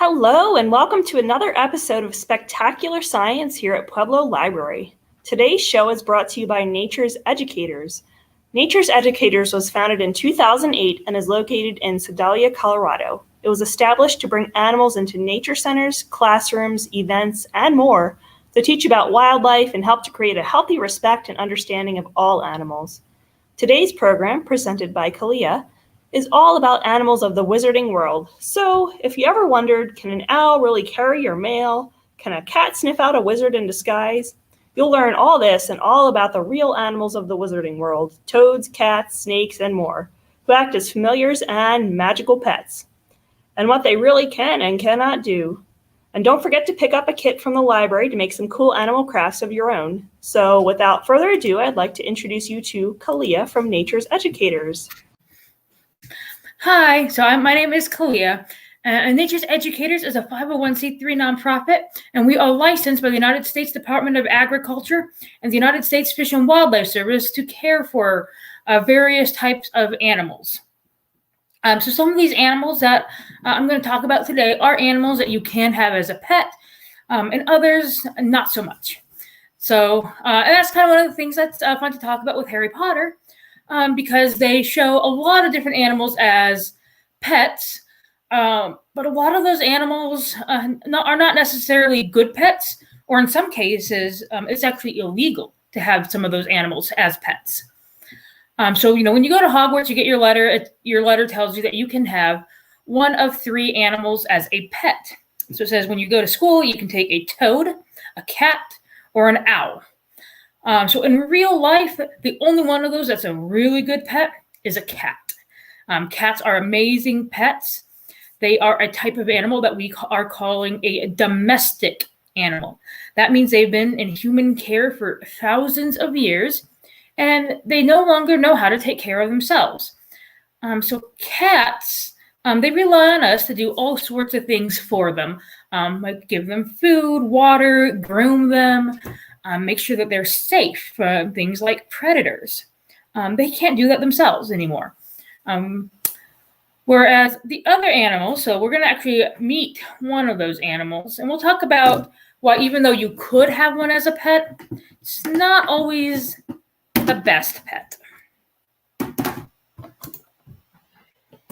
Hello, and welcome to another episode of Spectacular Science here at Pueblo Library. Today's show is brought to you by Nature's Educators. Nature's Educators was founded in 2008 and is located in Sedalia, Colorado. It was established to bring animals into nature centers, classrooms, events, and more to teach about wildlife and help to create a healthy respect and understanding of all animals. Today's program, presented by Kalia, is all about animals of the wizarding world. So, if you ever wondered, can an owl really carry your mail? Can a cat sniff out a wizard in disguise? You'll learn all this and all about the real animals of the wizarding world, toads, cats, snakes, and more, who act as familiars and magical pets, and what they really can and cannot do. And don't forget to pick up a kit from the library to make some cool animal crafts of your own. So, without further ado, I'd like to introduce you to Kalia from Nature's Educators. Hi, my name is Kalia, and Nature's Educators is a 501c3 nonprofit, and we are licensed by the United States Department of Agriculture and the United States Fish and Wildlife Service to care for various types of animals. So some of these animals that I'm going to talk about today are animals that you can have as a pet, and others not so much. So and that's kind of one of the things that's fun to talk about with Harry Potter. Because they show a lot of different animals as pets, but a lot of those animals are not necessarily good pets, or in some cases, it's actually illegal to have some of those animals as pets. So, when you go to Hogwarts, you get your letter. Your letter tells you that you can have one of 3 animals as a pet. So it says when you go to school, you can take a toad, a cat, or an owl. So in real life, the only one of those that's a really good pet is a cat. Cats are amazing pets. They are a type of animal that we are calling a domestic animal. That means they've been in human care for thousands of years, and they no longer know how to take care of themselves. So cats, they rely on us to do all sorts of things for them, like give them food, water, groom them, make sure that they're safe from things like predators. They can't do that themselves anymore. Whereas the other animals, so we're going to actually meet one of those animals, and we'll talk about why even though you could have one as a pet, it's not always the best pet.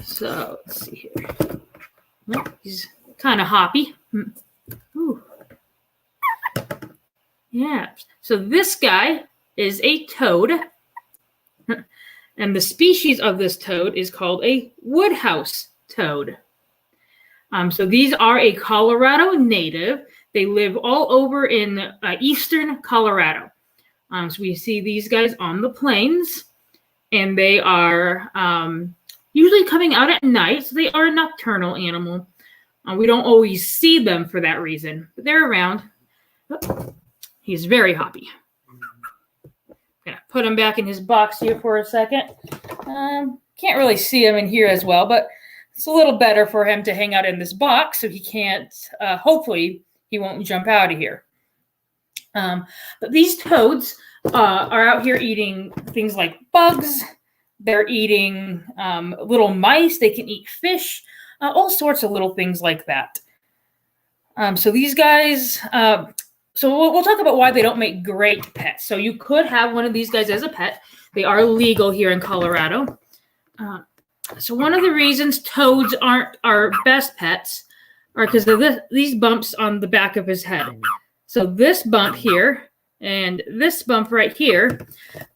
So let's see here. Oh, he's kind of hoppy. Ooh. Yeah, so this guy is a toad, and the species of this toad is called a woodhouse toad. So these are a Colorado native. They live all over in eastern Colorado. So we see these guys on the plains, and they are usually coming out at night, so they are a nocturnal animal. We don't always see them for that reason, but they're around. Oh. He's very hoppy. Gonna put him back in his box here for a second. Can't really see him in here as well, but it's a little better for him to hang out in this box so he can't, hopefully he won't jump out of here. But these toads are out here eating things like bugs. They're eating little mice. They can eat fish, all sorts of little things like that. So these guys... So we'll talk about why they don't make great pets. So you could have one of these guys as a pet. They are legal here in Colorado. So one of the reasons toads aren't our best pets are because of these bumps on the back of his head. So this bump here and this bump right here,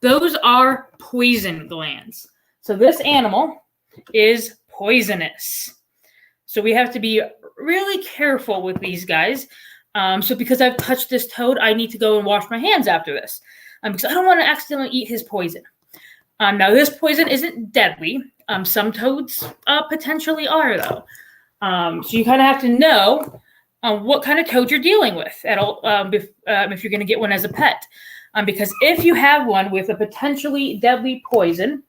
those are poison glands. So this animal is poisonous. So we have to be really careful with these guys. So because I've touched this toad, I need to go and wash my hands after this because I don't want to accidentally eat his poison. Now, this poison isn't deadly. Some toads potentially are, though. So you kind of have to know what kind of toad you're dealing with at all, if you're going to get one as a pet. Because if you have one with a potentially deadly poison,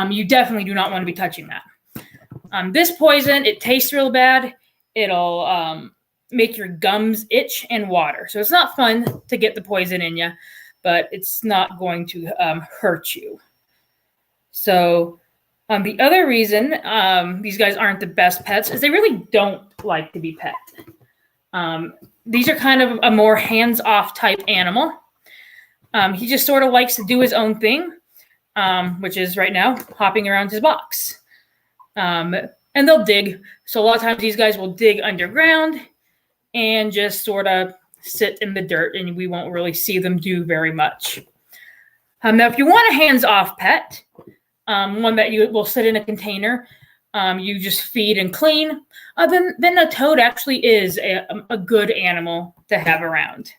you definitely do not want to be touching that. This poison, it tastes real bad. It'll... make your gums itch and water. So it's not fun to get the poison in you, but it's not going to hurt you. So The other reason these guys aren't the best pets is they really don't like to be pet. These are kind of a more hands-off type animal. He just sort of likes to do his own thing, which is right now hopping around his box. And they'll dig. So a lot of times these guys will dig underground and just sort of sit in the dirt, and we won't really see them do very much. Now, if you want a hands-off pet, one that you will sit in a container, you just feed and clean, then a toad actually is a good animal to have around.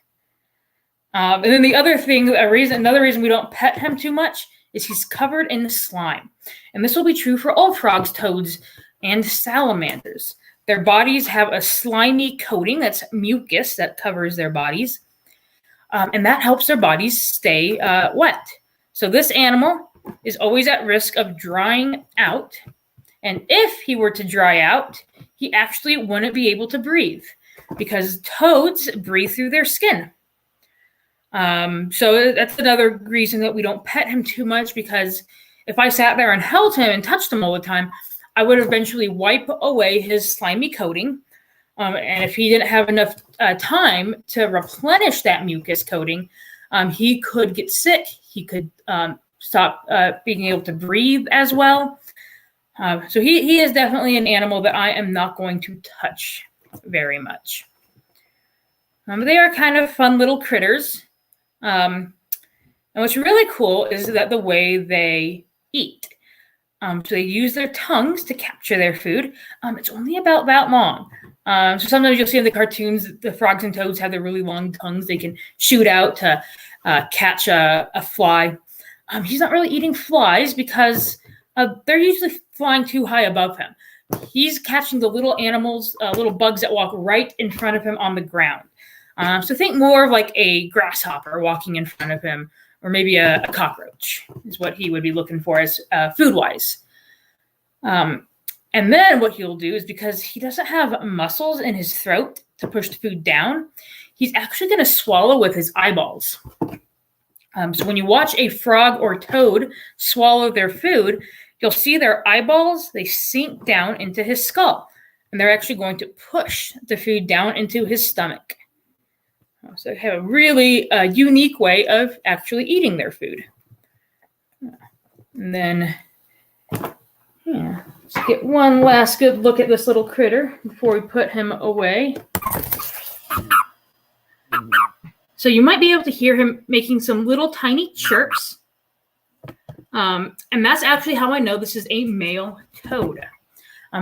And then the other thing, another reason we don't pet him too much is he's covered in slime. And this will be true for all frogs, toads, and salamanders. Their bodies have a slimy coating, that's mucus, that covers their bodies. And that helps their bodies stay wet. So this animal is always at risk of drying out. And if he were to dry out, he actually wouldn't be able to breathe because toads breathe through their skin. So that's another reason that we don't pet him too much, because if I sat there and held him and touched him all the time, I would eventually wipe away his slimy coating. And if he didn't have enough time to replenish that mucus coating, he could get sick. He could stop being able to breathe as well. So he is definitely an animal that I am not going to touch very much. They are kind of fun little critters. And what's really cool is that the way they eat. So they use their tongues to capture their food. It's only about that long. So sometimes you'll see in the cartoons, the frogs and toads have their really long tongues. They can shoot out to catch a fly. He's not really eating flies because they're usually flying too high above him. He's catching the little animals, little bugs that walk right in front of him on the ground. So think more of like a grasshopper walking in front of him, or maybe a cockroach is what he would be looking for as food-wise. And then what he'll do is, because he doesn't have muscles in his throat to push the food down, he's actually going to swallow with his eyeballs. So when you watch a frog or toad swallow their food, you'll see their eyeballs, they sink down into his skull, and they're actually going to push the food down into his stomach. So they have a really unique way of actually eating their food. And then, let's get one last good look at this little critter before we put him away. So you might be able to hear him making some little tiny chirps. And that's actually how I know this is a male toad.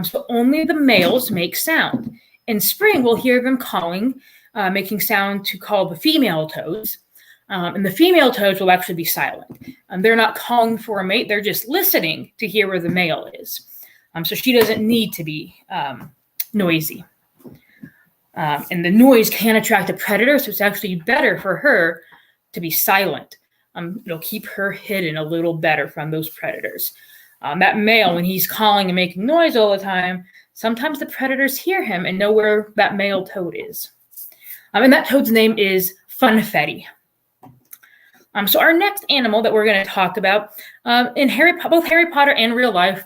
So only the males make sound. In spring, we'll hear them calling, making sound to call the female toads. And the female toads will actually be silent. They're not calling for a mate. They're just listening to hear where the male is. So she doesn't need to be noisy. And the noise can attract a predator, so it's actually better for her to be silent. It'll keep her hidden a little better from those predators. That male, when he's calling and making noise all the time, sometimes the predators hear him and know where that male toad is. And that toad's name is Funfetti. So our next animal that we're going to talk about in both Harry Potter and real life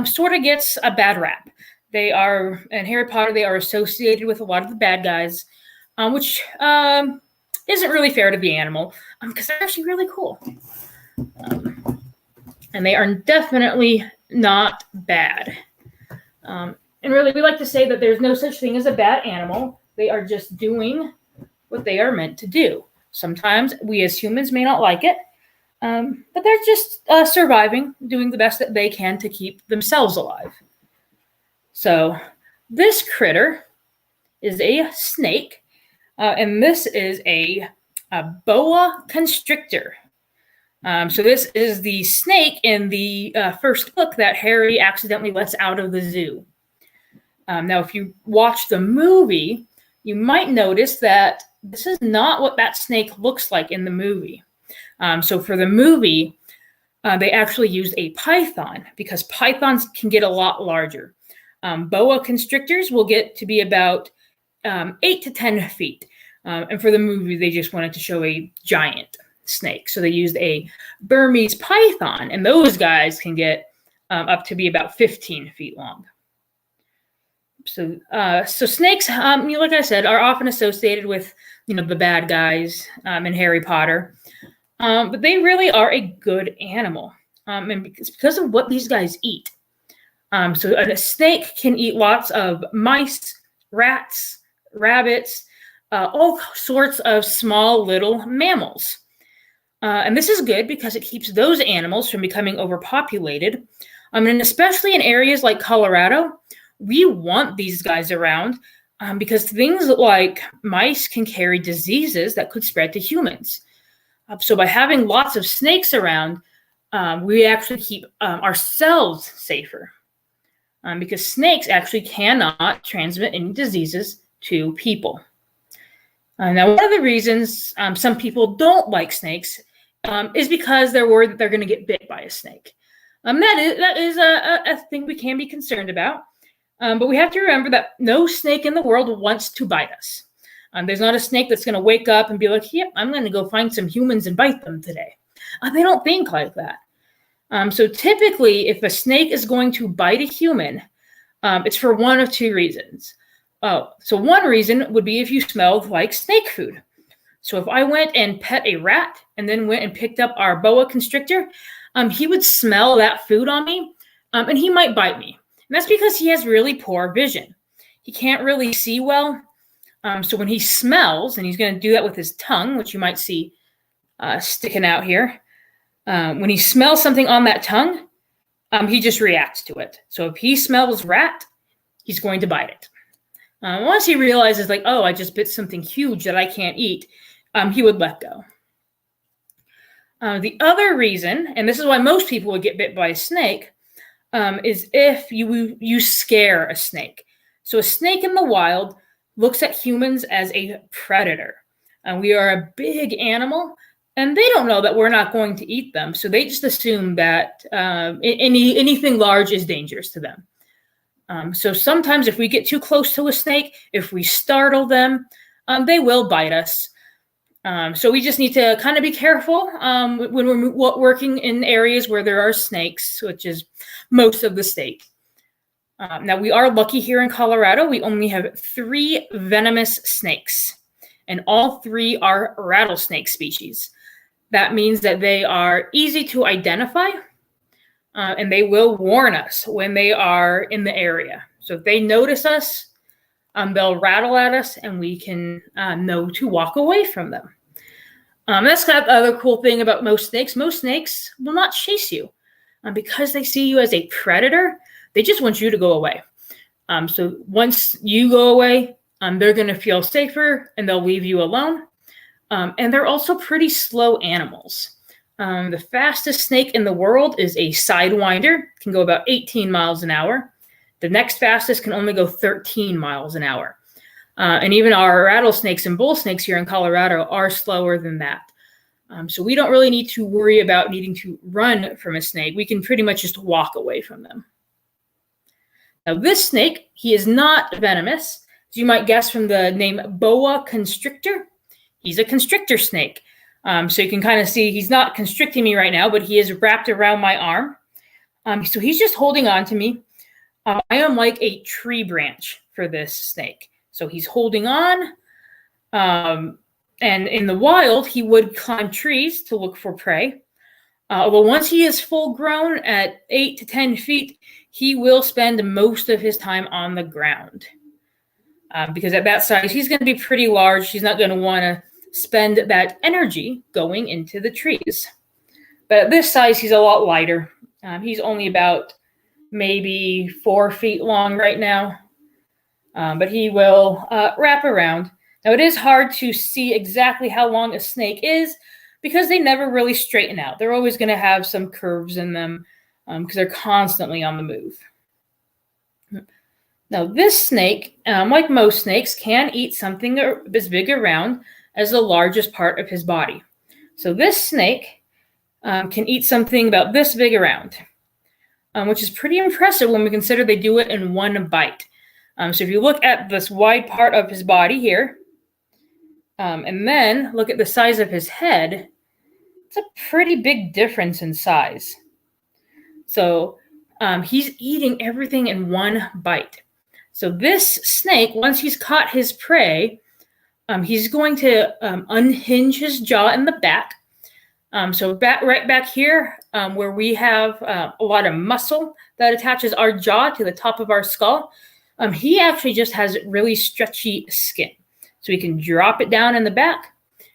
sort of gets a bad rap. In Harry Potter, they are associated with a lot of the bad guys, which isn't really fair to the animal because they're actually really cool. And they are definitely not bad. And really, we like to say that there's no such thing as a bad animal. They are just doing what they are meant to do. Sometimes we as humans may not like it, but they're just surviving, doing the best that they can to keep themselves alive. So this critter is a snake, and this is a boa constrictor. So this is the snake in the first book that Harry accidentally lets out of the zoo. Now, if you watch the movie, you might notice that this is not what that snake looks like in the movie. So for the movie, they actually used a python because pythons can get a lot larger. Boa constrictors will get to be about 8 to 10 feet. And for the movie, they just wanted to show a giant snake. So they used a Burmese python, and those guys can get up to be about 15 feet long. So snakes, like I said, are often associated with, the bad guys in Harry Potter. But they really are a good animal. And because of what these guys eat. So a snake can eat lots of mice, rats, rabbits, all sorts of small little mammals. And this is good because it keeps those animals from becoming overpopulated. And especially in areas like Colorado, we want these guys around because things like mice can carry diseases that could spread to humans. So by having lots of snakes around, we actually keep ourselves safer because snakes actually cannot transmit any diseases to people. Now, one of the reasons some people don't like snakes is because they're worried that they're going to get bit by a snake. That is a thing we can be concerned about. But we have to remember that no snake in the world wants to bite us. There's not a snake that's going to wake up and be like, yep, I'm going to go find some humans and bite them today. They don't think like that. So typically, if a snake is going to bite a human, it's for one of two reasons. So one reason would be if you smelled like snake food. So if I went and pet a rat and then went and picked up our boa constrictor, he would smell that food on me and he might bite me. And that's because he has really poor vision. He can't really see well. So when he smells, and he's going to do that with his tongue, which you might see sticking out here, when he smells something on that tongue, he just reacts to it. So if he smells rat, he's going to bite it. Once he realizes, like, oh, I just bit something huge that I can't eat, he would let go. The other reason, and this is why most people would get bit by a snake, is if you scare a snake. So a snake in the wild looks at humans as a predator. We are a big animal, and they don't know that we're not going to eat them. So they just assume that anything large is dangerous to them. So sometimes if we get too close to a snake, if we startle them, they will bite us. So we just need to kind of be careful when we're working in areas where there are snakes, which is most of the state. Now, we are lucky here in Colorado. We only have 3 venomous snakes, and all 3 are rattlesnake species. That means that they are easy to identify, and they will warn us when they are in the area. So if they notice us, they'll rattle at us, and we can know to walk away from them. That's kind of the other cool thing about most snakes. Most snakes will not chase you because they see you as a predator. They just want you to go away. So once you go away, they're going to feel safer and they'll leave you alone. And they're also pretty slow animals. The fastest snake in the world is a sidewinder, can go about 18 miles an hour. The next fastest can only go 13 miles an hour. And even our rattlesnakes and bull snakes here in Colorado are slower than that. So we don't really need to worry about needing to run from a snake. We can pretty much just walk away from them. Now this snake, he is not venomous. As you might guess from the name boa constrictor, he's a constrictor snake. So you can kind of see he's not constricting me right now, but he is wrapped around my arm. So he's just holding on to me. I am like a tree branch for this snake. So he's holding on. And in the wild, he would climb trees to look for prey. Although once he is full grown at 8 to 10 feet, he will spend most of his time on the ground. Because at that size, he's going to be pretty large. He's not going to want to spend that energy going into the trees. But at this size, he's a lot lighter. He's only about maybe 4 feet long right now. But he will wrap around. Now, it is hard to see exactly how long a snake is because they never really straighten out. They're always going to have some curves in them because they're constantly on the move. Now, this snake, like most snakes, can eat something as big around as the largest part of his body. So this snake can eat something about this big around, which is pretty impressive when we consider they do it in one bite. So if you look at this wide part of his body here, and then look at the size of his head, it's a pretty big difference in size. So he's eating everything in one bite. So this snake, once he's caught his prey, he's going to unhinge his jaw in the back. So right back here, where we have a lot of muscle that attaches our jaw to the top of our skull, he actually just has really stretchy skin. So he can drop it down in the back.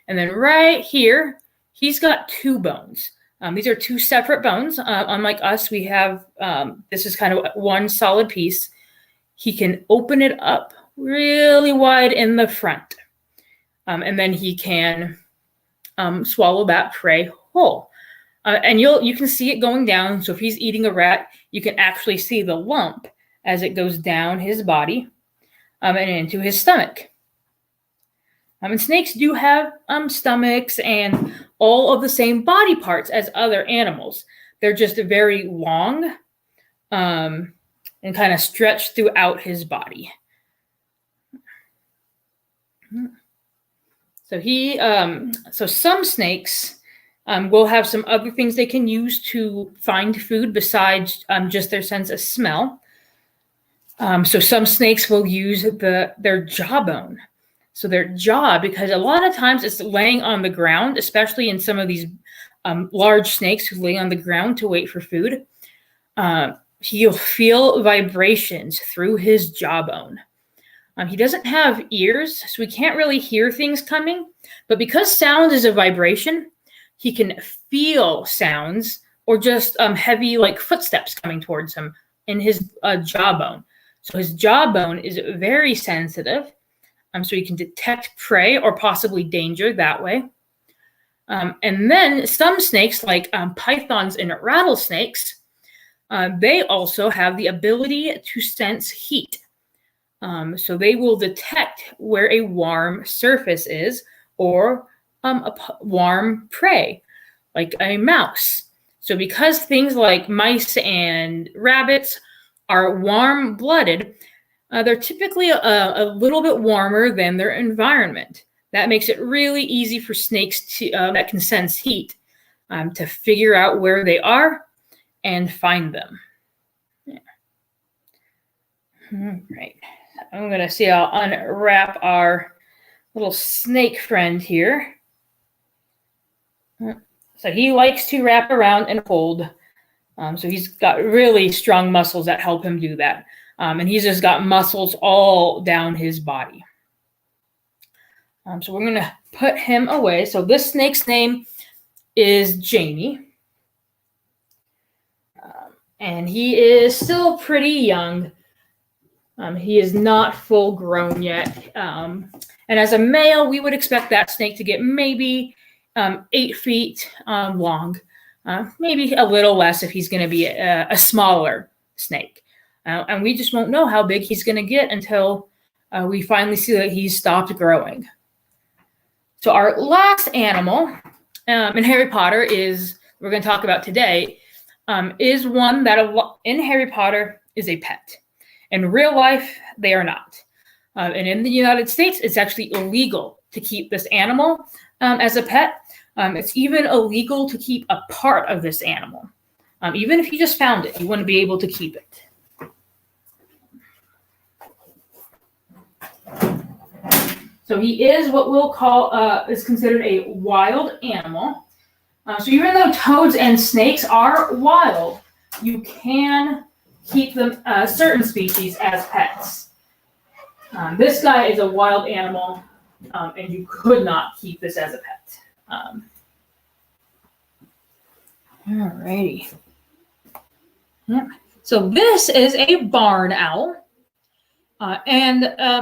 And then right here, he's got two bones. These are two separate bones. Unlike us, we have, this is kind of one solid piece. He can open it up really wide in the front. And then he can swallow that prey whole. And you can see it going down. So if he's eating a rat, you can actually see the lump as it goes down his body and into his stomach. And snakes do have stomachs and all of the same body parts as other animals. They're just very long and kind of stretched throughout his body. So some snakes will have some other things they can use to find food besides just their sense of smell. So some snakes will use their jawbone. So their jaw, because a lot of times it's laying on the ground, especially in some of these large snakes who lay on the ground to wait for food. He'll feel vibrations through his jawbone. He doesn't have ears, so he can't really hear things coming. But because sound is a vibration, he can feel sounds or just heavy like footsteps coming towards him in his jawbone. So his jawbone is very sensitive. So he can detect prey or possibly danger that way. And then some snakes, like pythons and rattlesnakes, they also have the ability to sense heat. So they will detect where a warm surface is or a warm prey, like a mouse. So because things like mice and rabbits are warm-blooded, they're typically a little bit warmer than their environment. That makes it really easy for snakes that can sense heat to figure out where they are and find them. Yeah. All right. I'm going to see, I'll unwrap our little snake friend here. So he likes to wrap around and hold. So he's got really strong muscles that help him do that. And he's just got muscles all down his body. So we're going to put him away. So this snake's name is Jamie. And he is still pretty young. He is not full grown yet. And as a male, we would expect that snake to get maybe 8 feet long. Maybe a little less if he's going to be a smaller snake. And we just won't know how big he's going to get until we finally see that he's stopped growing. So our last animal in Harry Potter we're going to talk about today, is one that in Harry Potter is a pet. In real life, they are not. And in the United States, it's actually illegal to keep this animal as a pet. It's even illegal to keep a part of this animal. Even if you just found it, you wouldn't be able to keep it. So he is what we'll call, is considered a wild animal. So even though toads and snakes are wild, you can keep them, certain species as pets. This guy is a wild animal, and you could not keep this as a pet. Alrighty. Yep. So this is a barn owl.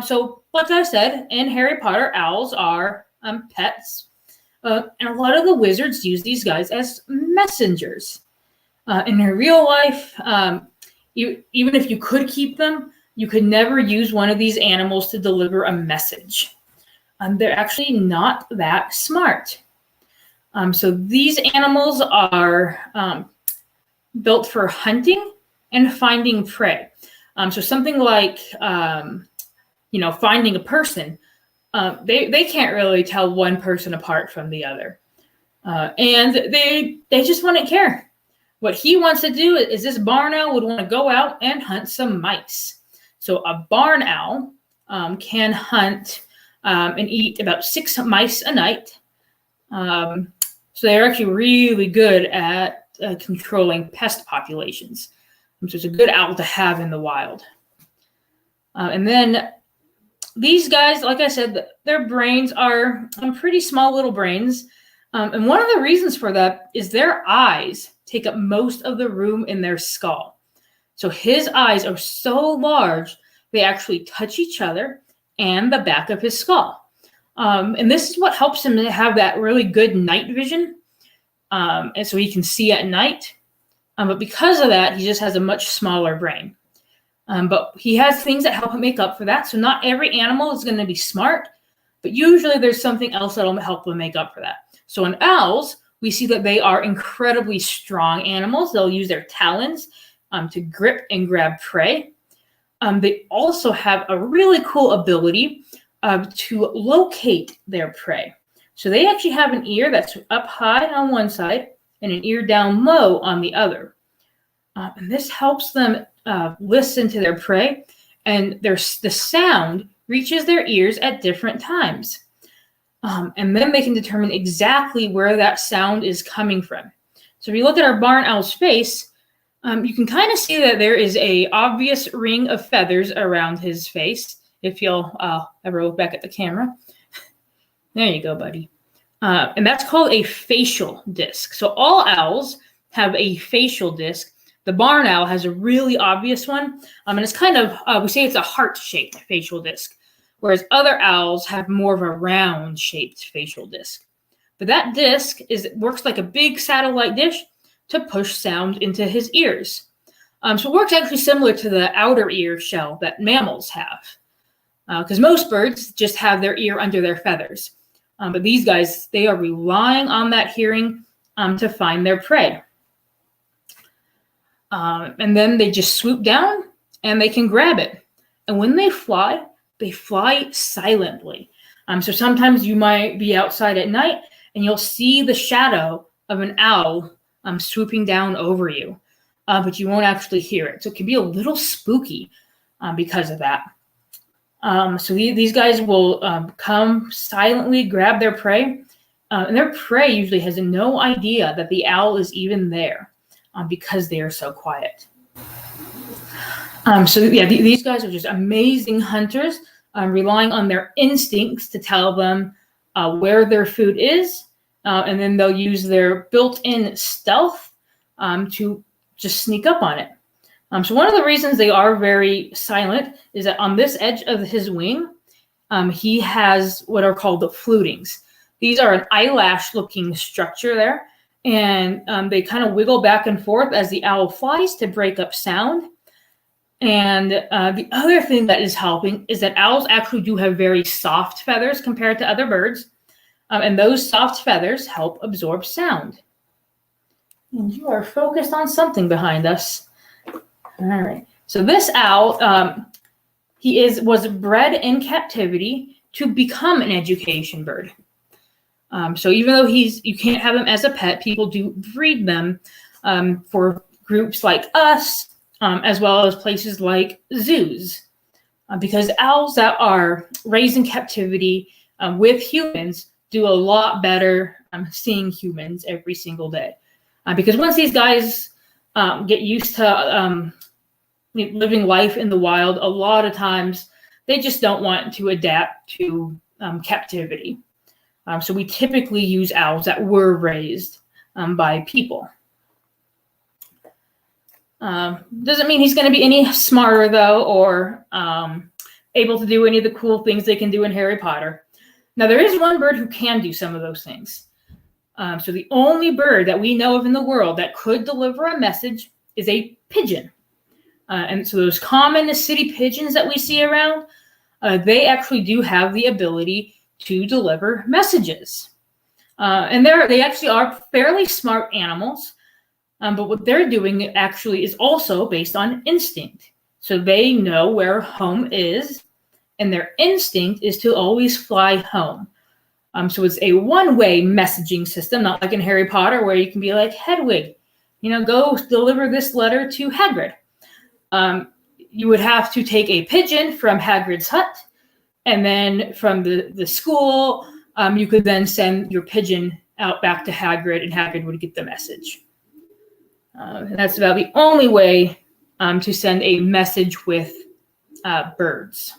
So, like I said, in Harry Potter, owls are pets. And a lot of the wizards use these guys as messengers. In real life, even if you could keep them, you could never use one of these animals to deliver a message. They're actually not that smart. So these animals are built for hunting and finding prey. So something like, finding a person, they can't really tell one person apart from the other. And they just wouldn't care. what he wants to do is this barn owl would want to go out and hunt some mice. So a barn owl can hunt and eat about 6 mice a night. So they're actually really good at controlling pest populations. So it's a good owl to have in the wild. And then these guys, like I said, their brains are pretty small little brains. And one of the reasons for that is their eyes take up most of the room in their skull. So his eyes are so large, they actually touch each other and the back of his skull. And this is what helps him to have that really good night vision. And so he can see at night. But because of that, he just has a much smaller brain. But he has things that help him make up for that. So not every animal is going to be smart, but usually there's something else that'll help them make up for that. So in owls, we see that they are incredibly strong animals. They'll use their talons to grip and grab prey. They also have a really cool ability to locate their prey. So they actually have an ear that's up high on one side and an ear down low on the other. And this helps them listen to their prey, and the sound reaches their ears at different times. And then they can determine exactly where that sound is coming from. So if you look at our barn owl's face, you can kind of see that there is a obvious ring of feathers around his face. If you'll ever look back at the camera. There you go, buddy. And that's called a facial disc. So all owls have a facial disc. The barn owl has a really obvious one. And it's kind of, we say it's a heart-shaped facial disc, whereas other owls have more of a round-shaped facial disc. But that disc works like a big satellite dish to push sound into his ears. So it works actually similar to the outer ear shell that mammals have. Because most birds just have their ear under their feathers. But these guys, they are relying on that hearing to find their prey. And then they just swoop down and they can grab it. And when they fly silently. So sometimes you might be outside at night and you'll see the shadow of an owl swooping down over you, but you won't actually hear it. So it can be a little spooky because of that. So these guys will come silently, grab their prey, and their prey usually has no idea that the owl is even there because they are so quiet. So yeah, these guys are just amazing hunters, relying on their instincts to tell them where their food is, and then they'll use their built-in stealth to just sneak up on it. So one of the reasons they are very silent is that on this edge of his wing, he has what are called the flutings. These are an eyelash-looking structure there, and they kind of wiggle back and forth as the owl flies to break up sound. And the other thing that is helping is that owls actually do have very soft feathers compared to other birds, and those soft feathers help absorb sound. And you are focused on something behind us. All right. So this owl, was bred in captivity to become an education bird. So even though you can't have him as a pet, people do breed them for groups like us, as well as places like zoos, because owls that are raised in captivity with humans do a lot better seeing humans every single day. Because once these guys get used to living life in the wild, a lot of times they just don't want to adapt to captivity. So we typically use owls that were raised by people. Doesn't mean he's going to be any smarter, though, or able to do any of the cool things they can do in Harry Potter. Now, there is one bird who can do some of those things. So the only bird that we know of in the world that could deliver a message is a pigeon. And so those common city pigeons that we see around, they actually do have the ability to deliver messages. And they actually are fairly smart animals. But what they're doing actually is also based on instinct. So they know where home is, and their instinct is to always fly home. So it's a one-way messaging system, not like in Harry Potter where you can be like, Hedwig, go deliver this letter to Hagrid. You would have to take a pigeon from Hagrid's hut, and then from the school, you could then send your pigeon out back to Hagrid, and Hagrid would get the message. And that's about the only way to send a message with birds.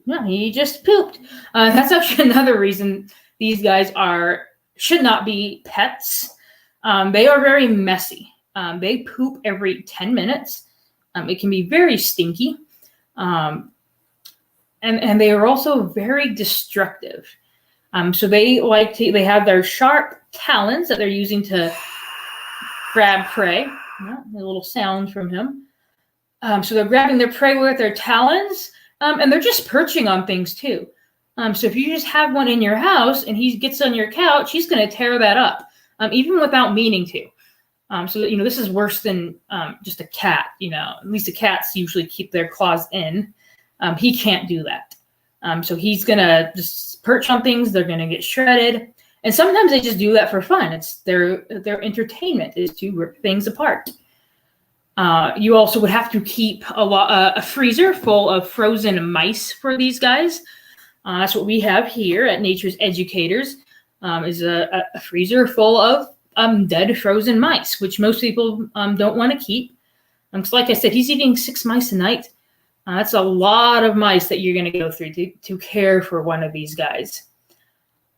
Yeah, he just pooped. That's actually another reason these guys should not be pets. They are very messy. They poop every 10 minutes. It can be very stinky. And they are also very destructive. So they have their sharp talons that they're using to grab prey. A little sound from him. So they're grabbing their prey with their talons, and they're just perching on things too. So if you just have one in your house and he gets on your couch, he's going to tear that up, even without meaning to. So this is worse than just a cat. At least the cats usually keep their claws in. He can't do that. So he's going to just perch on things. They're going to get shredded. And sometimes they just do that for fun. It's their entertainment is to rip things apart. You also would have to keep a freezer full of frozen mice for these guys. That's what we have here at Nature's Educators, is a freezer full of dead frozen mice, which most people don't want to keep. So like I said, he's eating 6 mice a night. That's a lot of mice that you're going to go through to care for one of these guys.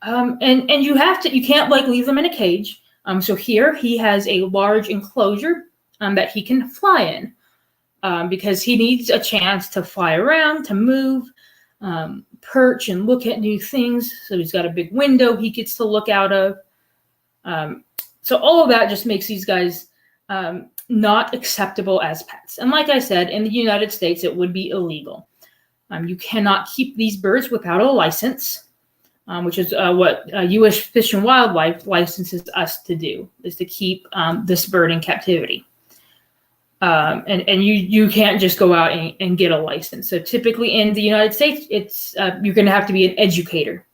And you can't leave them in a cage. So here he has a large enclosure that he can fly in, because he needs a chance to fly around, to move, perch and look at new things. So he's got a big window he gets to look out of. So all of that just makes these guys not acceptable as pets. And like I said, in the United States, it would be illegal. You cannot keep these birds without a license, which is what U.S. Fish and Wildlife licenses us to do, is to keep this bird in captivity. And you can't just go out and get a license. So typically in the United States, it's you're going to have to be an educator.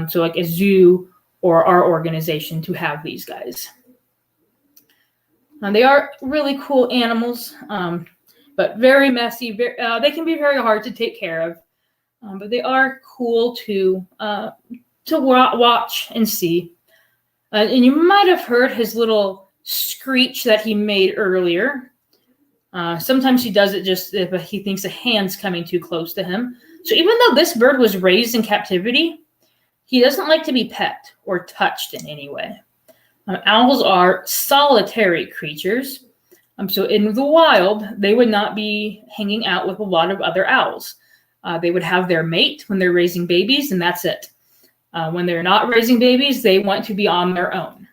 So like a zoo or our organization to have these guys. They are really cool animals, but very messy. They can be very hard to take care of, but they are cool to watch and see. And you might have heard his little screech that he made earlier. Sometimes he does it just if he thinks a hand's coming too close to him. So even though this bird was raised in captivity, he doesn't like to be pet or touched in any way. Owls are solitary creatures. So in the wild, they would not be hanging out with a lot of other owls. They would have their mate when they're raising babies, and that's it. When they're not raising babies, they want to be on their own.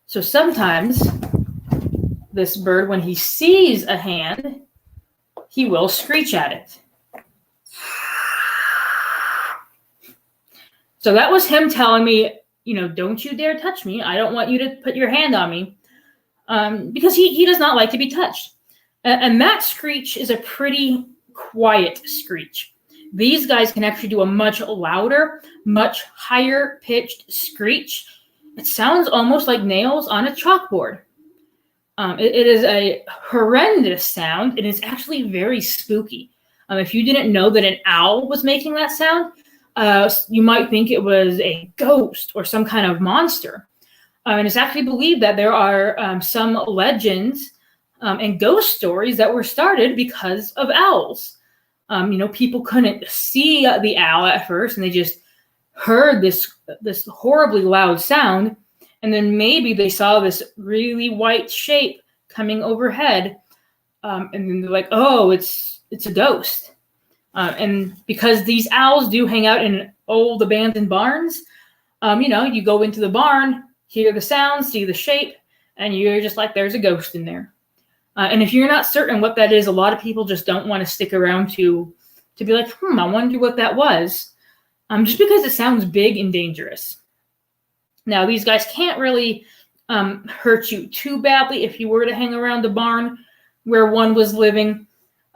So sometimes this bird, when he sees a hand, he will screech at it. So that was him telling me, don't you dare touch me. I don't want you to put your hand on me, because he does not like to be touched. And that screech is a pretty quiet screech. These guys can actually do a much louder, much higher pitched screech. It sounds almost like nails on a chalkboard. It is a horrendous sound, and it's actually very spooky. If you didn't know that an owl was making that sound, you might think it was a ghost or some kind of monster. And it's actually believed that there are some legends and ghost stories that were started because of owls. People couldn't see the owl at first, and they just heard this horribly loud sound. And then maybe they saw this really white shape coming overhead. And then they're like, oh, it's a ghost. And because these owls do hang out in old abandoned barns, you go into the barn, hear the sound, see the shape, and you're just like, there's a ghost in there. And if you're not certain what that is, a lot of people just don't want to stick around to be like, I wonder what that was. Just because it sounds big and dangerous. Now, these guys can't really hurt you too badly if you were to hang around the barn where one was living.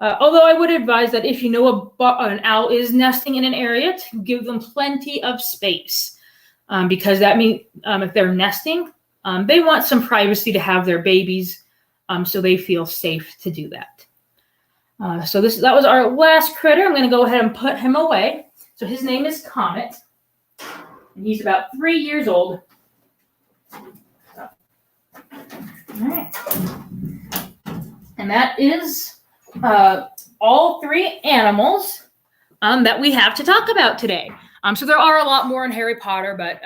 Although I would advise that if you know an owl is nesting in an area, to give them plenty of space. because that means if they're nesting, they want some privacy to have their babies, so they feel safe to do that. So that was our last critter. I'm going to go ahead and put him away. So his name is Comet, and he's about 3 years old. So, all right. And that is all 3 animals that we have to talk about today. So there are a lot more in Harry Potter, but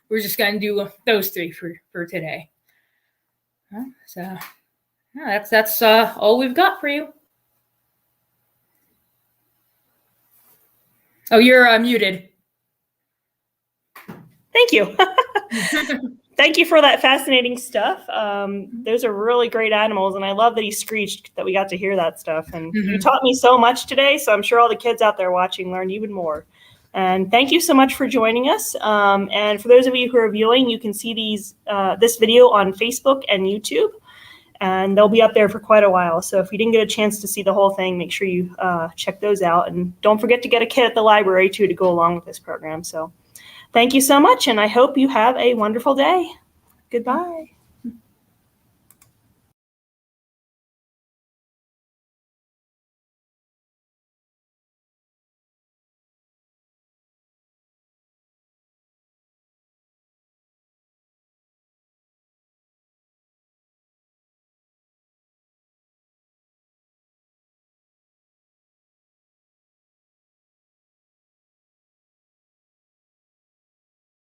we're just going to do those 3 for today. So yeah, that's all we've got for you. Oh, you're muted. Thank you. Thank you for that fascinating stuff. Those are really great animals, and I love that he screeched, that we got to hear that stuff. And you taught me so much today, so I'm sure all the kids out there watching learned even more. And thank you so much for joining us. And for those of you who are viewing, you can see this video on Facebook and YouTube, and they'll be up there for quite a while. So if you didn't get a chance to see the whole thing, make sure you check those out. And don't forget to get a kit at the library, too, to go along with this program. So thank you so much, and I hope you have a wonderful day. Goodbye.